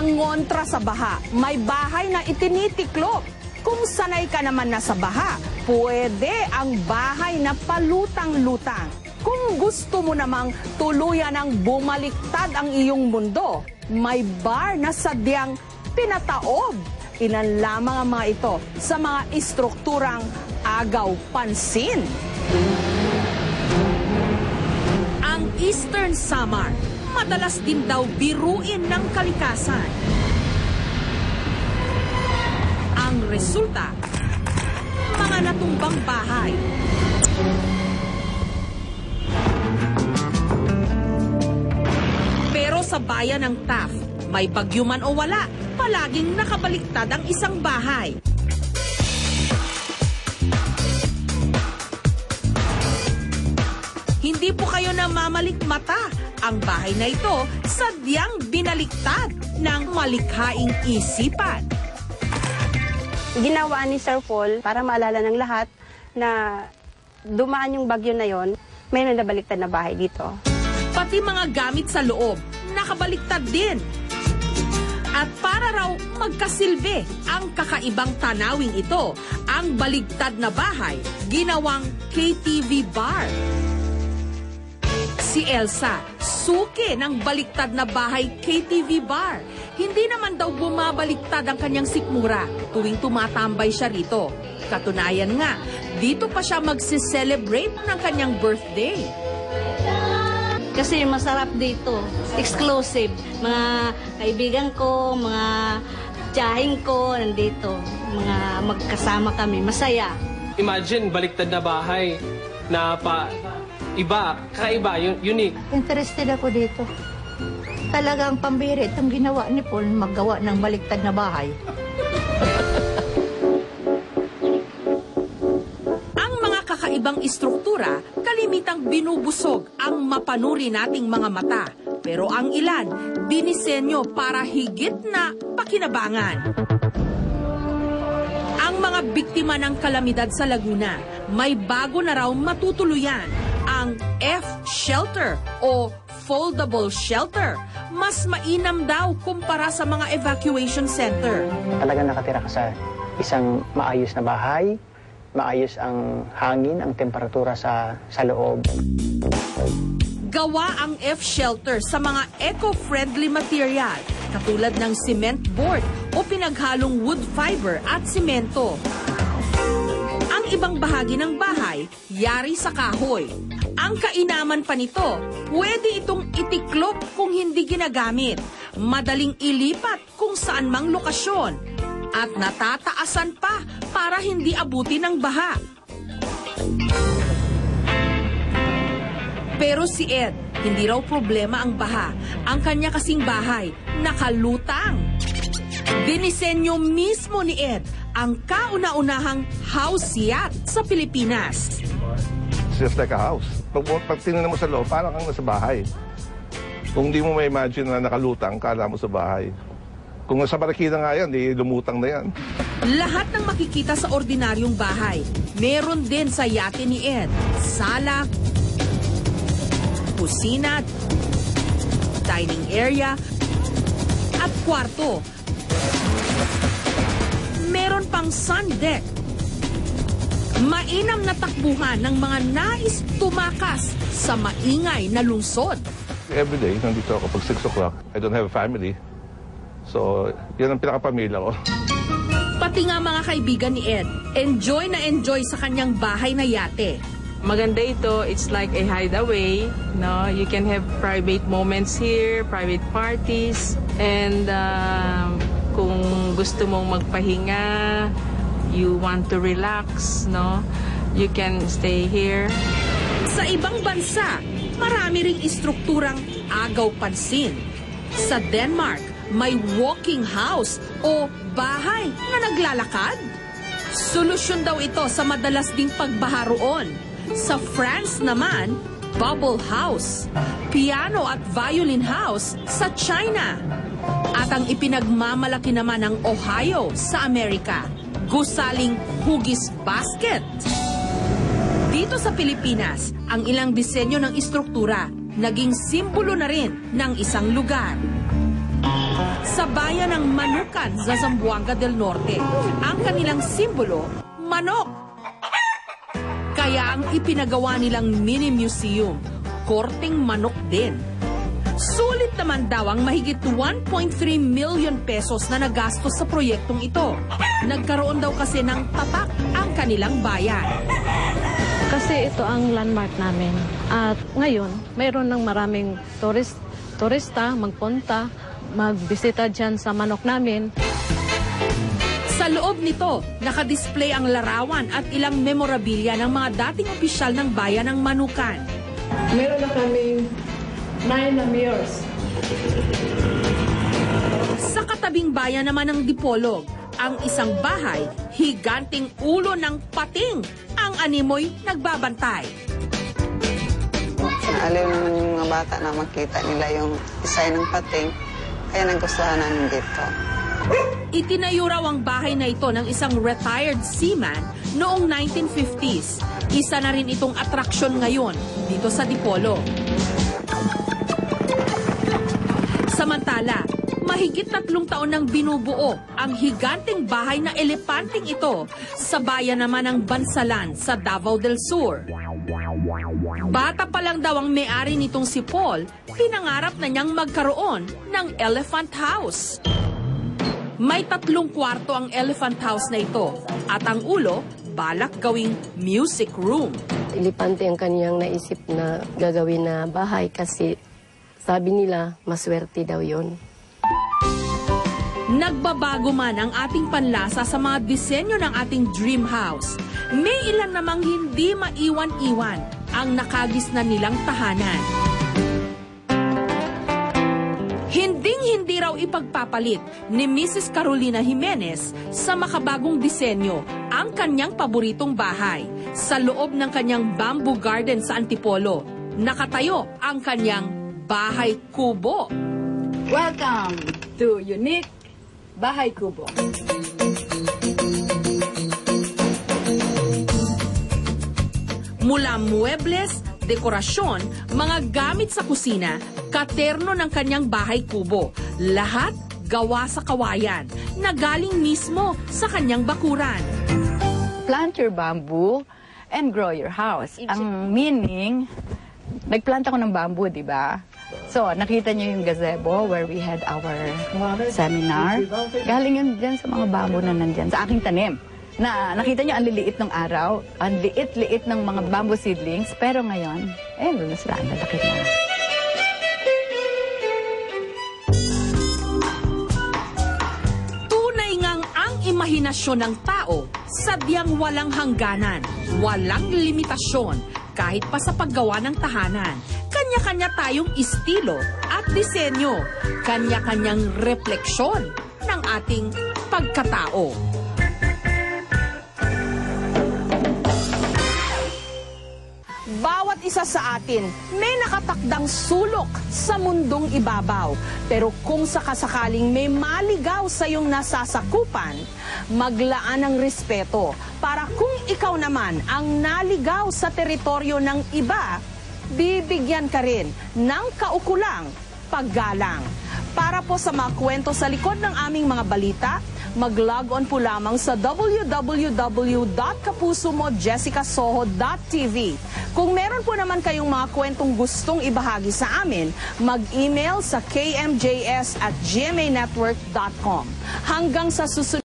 nangontra sa baha. May bahay na itinitiklop. Kung sanay ka naman na sa baha, pwede ang bahay na palutang-lutang. Kung gusto mo namang tuluyan ang bumaliktad ang iyong mundo, may bar na sadyang pinataob. Ilan lamang ang mga ito sa mga istrukturang agaw pansin. Ang Eastern Samar, madalas din daw biruin ng kalikasan. Ang resulta, mga natumbang bahay. Pero sa bayan ng Taft, may bagyo man o wala, palaging nakabaliktad ang isang bahay. Hindi po kayo namamalikmata. Ang bahay na ito sadyang binaliktad ng malikhaing isipan. Ginawa ni Sir Paul para maalala ng lahat na dumaan yung bagyo na yon, may nabaliktad na bahay dito. Pati mga gamit sa loob, nakabaliktad din. At para raw magkasilbi ang kakaibang tanawing ito, ang baligtad na bahay, ginawang KTV bar. Si Elsa, suki ng baliktad na bahay KTV bar. Hindi naman daw bumabaliktad ang kanyang sikmura tuwing tumatambay siya rito. Katunayan nga, dito pa siya magse-celebrate ng kanyang birthday. Kasi masarap dito, exclusive. Mga kaibigan ko, mga tiyahing ko, nandito. Mga magkasama kami, masaya. Imagine, baliktad na bahay na iba, kakaiba, unique. Interested ako dito. Talagang pambirit ang ginawa ni Paul, maggawa ng baliktad na bahay. Ang mga kakaibang istruktura, kalimitang binubusog ang mapanuri nating mga mata. Pero ang ilan, dinisenyo para higit na pakinabangan. Ang mga biktima ng kalamidad sa Laguna, may bago na raw matutuluyan, ang F-shelter o foldable shelter. Mas mainam daw kumpara sa mga evacuation center. Talagang nakatira ka sa isang maayos na bahay, maayos ang hangin, ang temperatura sa loob. Gawa ang F-shelter sa mga eco-friendly material, katulad ng cement board o pinaghalong wood fiber at simento. Ang ibang bahagi ng bahay, yari sa kahoy. Ang kainaman pa nito, pwede itong itiklop kung hindi ginagamit. Madaling ilipat kung saan mang lokasyon. At natataasan pa para hindi abutin ng baha. Pero si Ed, hindi raw problema ang baha. Ang kanya kasing bahay, nakalutang. Dinisenyo mismo ni Ed ang kauna-unahang house yacht sa Pilipinas. It's just like a house. Pag tingnan mo sa loob, parang kang nasa bahay. Kung di mo ma-imagine na nakalutang, kala mo sa bahay. Kung nasa Marikina nga yan, di lumutang na yan. Lahat ng makikita sa ordinaryong bahay, meron din sa yate ni Ed. Sala, kusina, dining area, at kwarto. Meron pang sun deck. Mainam na takbuhan ng mga nais tumakas sa maingay na lungsod. Every day, nandito ako pag 6 o'clock. I don't have a family. So, yan ang pinakapamilya ko. Pati nga mga kaibigan ni Ed, enjoy na enjoy sa kanyang bahay na yate. Maganda ito, it's like a hideaway, no? You can have private moments here, private parties, and kung gusto mong magpahinga, you want to relax, no? You can stay here. Sa ibang bansa, marami ring istrukturang agaw pansin. Sa Denmark, may walking house o bahay na naglalakad. Solusyon daw ito sa madalas ding pagbaha roon. Sa France naman, bubble house, piano at violin house sa China. At ang ipinagmamalaki naman ng Ohio sa Amerika, gusaling hugis basket. Dito sa Pilipinas, ang ilang disenyo ng istruktura naging simbolo na rin ng isang lugar. sa bayan ng Manukan sa Zamboanga del Norte. Ang kanilang simbolo, manok. Kaya ang ipinagawa nilang mini museum, korteng manok din. Sulit naman daw ang mahigit 1.3 million pesos na nagastos sa proyektong ito. Nagkaroon daw kasi ng tatak ang kanilang bayan. Kasi ito ang landmark namin. At ngayon, mayroon ng maraming turista magpunta, magbisita dyan sa manok namin. Sa loob nito, nakadisplay ang larawan at ilang memorabilia ng mga dating opisyal ng bayan ng Manukan. Meron na kaming 9 na mayors. Sa katabing bayan naman ng Dipolog, ang isang bahay, higanting ulo ng pating, ang animoy nagbabantay. Alam ng mga bata na makita nila yung design ng pating, kaya nagustuhan namin dito. Itinayo raw ang bahay na ito ng isang retired seaman noong 1950s. Isa na rin itong atraksyon ngayon dito sa Dipolog. Samantala, mahigit 3 taon nang binubuo ang higanting bahay na elepanting ito sa bayan naman ng Bansalan sa Davao del Sur. Bata pa lang daw ang may-ari nitong si Paul, pinangarap na niyang magkaroon ng elephant house. May 3 kwarto ang elephant house na ito at ang ulo, balak gawing music room. Elepante ang kaniyang naisip na gagawin na bahay kasi sabi nila maswerte daw yon. Nagbabago man ang ating panlasa sa mga disenyo ng ating dream house. May ilan namang hindi maiwan-iwan ang nakagisnan nilang tahanan. Hinding-hindi raw ipagpapalit ni Mrs. Carolina Jimenez sa makabagong disenyo ang kanyang paboritong bahay. Sa loob ng kanyang bamboo garden sa Antipolo, nakatayo ang kanyang bahay kubo. Welcome to Unique Bahay Kubo. Mula muebles, dekorasyon, mga gamit sa kusina, katerno ng kanyang bahay kubo. Lahat gawa sa kawayan na galing mismo sa kanyang bakuran. Plant your bamboo and grow your house. Ang meaning, nagplant ako ng bamboo, di ba? So, nakita niyo yung gazebo where we had our seminar. Galing yun dyan sa mga bamboo na nandyan, sa aking tanim. Na nakita niyo ang liliit ng araw, ang liit-liit ng mga bamboo seedlings, pero ngayon, mas lalaki na. Tunay ngang ang imahinasyon ng tao, sadyang walang hangganan, walang limitasyon, kahit pa sa paggawa ng tahanan. Kanya-kanya tayong estilo at disenyo, kanya-kanyang refleksyon ng ating pagkatao. Bawat isa sa atin may nakatakdang sulok sa mundong ibabaw. Pero kung sakasakaling may maligaw sa iyong nasasakupan, maglaan ng respeto para kung ikaw naman ang naligaw sa teritoryo ng iba, bibigyan ka rin ng kaukulang paggalang. Para po sa mga kwento sa likod ng aming mga balita, mag-log on po lamang sa www.kapusomojessicasoho.tv. Kung meron po naman kayong mga kwentong gustong ibahagi sa amin, mag-email sa kmjs@gmanetwork.com. Hanggang sa susunod